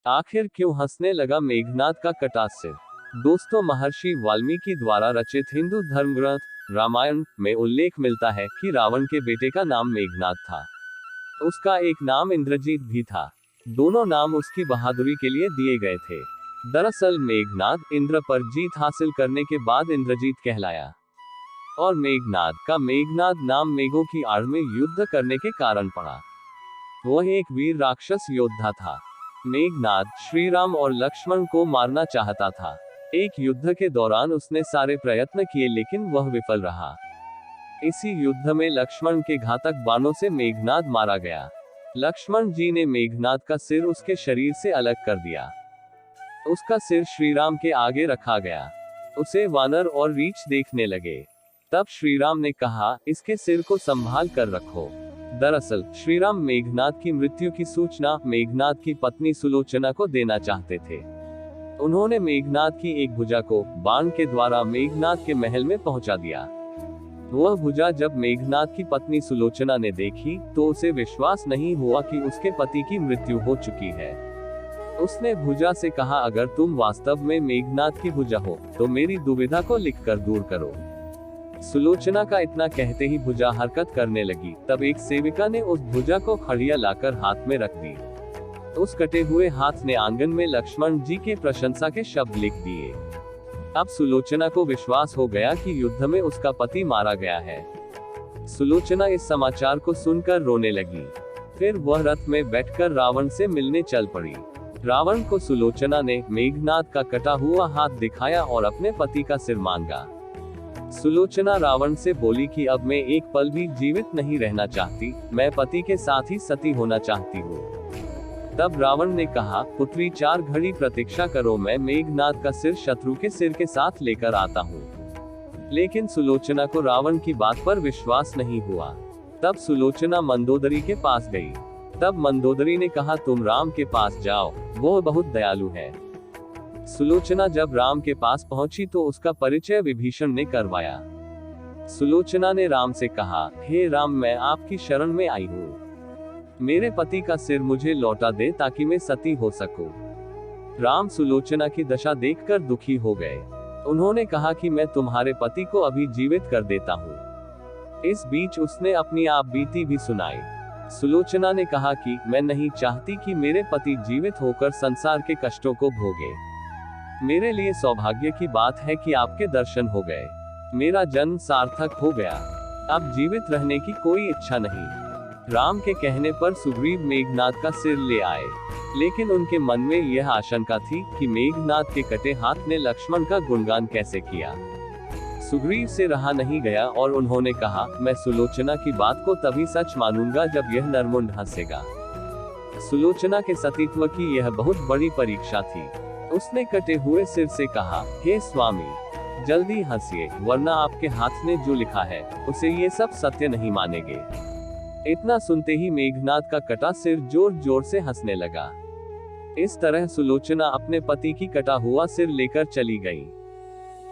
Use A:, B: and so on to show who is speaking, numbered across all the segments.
A: आखिर क्यों हंसने लगा मेघनाद का कटा सिर। दोस्तों, महर्षि वाल्मीकि द्वारा रचित हिंदू धर्म ग्रंथ रामायण में उल्लेख मिलता है कि रावण के बेटे का नाम मेघनाद था। उसका एक नाम इंद्रजीत भी था। दोनों नाम उसकी बहादुरी के लिए दिए गए थे। दरअसल मेघनाद इंद्र पर जीत हासिल करने के बाद इंद्रजीत कहलाया और मेघनाद का मेघनाद नाम मेघों की आड़ में युद्ध करने के कारण पड़ा। वह एक वीर राक्षस योद्धा था। मेघनाद श्री राम और लक्ष्मण को मारना चाहता था। एक युद्ध के दौरान उसने सारे प्रयत्न किए लेकिन वह विफल रहा। इसी युद्ध में लक्ष्मण के घातक बाणों से मेघनाद मारा गया। लक्ष्मण जी ने मेघनाद का सिर उसके शरीर से अलग कर दिया। उसका सिर श्रीराम के आगे रखा गया। उसे वानर और रीछ देखने लगे। तब श्रीराम ने कहा, इसके सिर को संभाल कर रखो। दरअसल श्रीराम मेघनाद की मृत्यु की सूचना मेघनाद की पत्नी सुलोचना को देना चाहते थे। उन्होंने मेघनाद की एक भुजा को बाण के द्वारा मेघनाद के महल में पहुंचा दिया। वह भुजा जब मेघनाद की पत्नी सुलोचना ने देखी तो उसे विश्वास नहीं हुआ कि उसके पति की मृत्यु हो चुकी है। उसने भुजा से कहा, अगर तुम वास्तव में मेघनाद की भुजा हो तो मेरी दुविधा को लिखकर दूर करो। सुलोचना का इतना कहते ही भुजा हरकत करने लगी। तब एक सेविका ने उस भुजा को खड़िया लाकर हाथ में रख दी। उस कटे हुए हाथ ने आंगन में लक्ष्मण जी के प्रशंसा के शब्द लिख दिए। अब सुलोचना को विश्वास हो गया कि युद्ध में उसका पति मारा गया है। सुलोचना इस समाचार को सुनकर रोने लगी। फिर वह रथ में बैठकर रावण से मिलने चल पड़ी। रावण को सुलोचना ने मेघनाद का कटा हुआ हाथ दिखाया और अपने पति का सिर मांगा। सुलोचना रावण से बोली कि अब मैं एक पल भी जीवित नहीं रहना चाहती, मैं पति के साथ ही सती होना चाहती हूँ। तब रावण ने कहा, पुत्री 4 घड़ी प्रतीक्षा करो, मैं मेघनाद का सिर शत्रु के सिर के साथ लेकर आता हूँ। लेकिन सुलोचना को रावण की बात पर विश्वास नहीं हुआ। तब सुलोचना मंदोदरी के पास गई। तब मंदोदरी ने कहा, तुम राम के पास जाओ, वो बहुत दयालु है। सुलोचना जब राम के पास पहुंची तो उसका परिचय विभीषण ने करवाया। सुलोचना ने राम से कहा, हे राम, मैं आपकी शरण में आई हूँ। मेरे पति का सिर मुझे लौटा दे ताकि मैं सती हो सकूं। राम सुलोचना की दशा देखकर दुखी हो गए। उन्होंने कहा कि मैं तुम्हारे पति को अभी जीवित कर देता हूँ। इस बीच उसने अपनी आप बीती भी सुनाई। सुलोचना ने कहा कि मैं नहीं चाहती कि मेरे पति जीवित होकर संसार के कष्टों को भोगे। मेरे लिए सौभाग्य की बात है कि आपके दर्शन हो गए। मेरा जन्म सार्थक हो गया। अब जीवित रहने की कोई इच्छा नहीं। राम के कहने पर सुग्रीव मेघनाद का सिर ले आए, लेकिन उनके मन में यह आशंका थी कि मेघनाद के कटे हाथ ने लक्ष्मण का गुणगान कैसे किया। सुग्रीव से रहा नहीं गया और उन्होंने कहा, मैं सुलोचना की बात को तभी सच मानूंगा जब यह नरमुंड हंसेगा। सुलोचना के सतीत्व की यह बहुत बड़ी परीक्षा थी। उसने कटे हुए सिर से कहा, हे स्वामी, जल्दी हंसिए, वरना आपके हाथ ने जो लिखा है उसे ये सब सत्य नहीं मानेंगे। इतना सुनते ही मेघनाद का कटा सिर जोर जोर से हंसने लगा। इस तरह सुलोचना अपने पति की कटा हुआ सिर लेकर चली गई।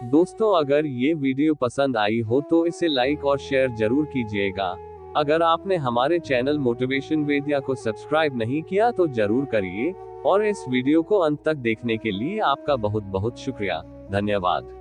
A: दोस्तों, अगर ये वीडियो पसंद आई हो तो इसे लाइक और शेयर जरूर कीजिएगा। अगर आपने हमारे चैनल मोटिवेशन वेदिया को सब्सक्राइब नहीं किया तो जरूर करिए और इस वीडियो को अंत तक देखने के लिए आपका बहुत बहुत शुक्रिया। धन्यवाद।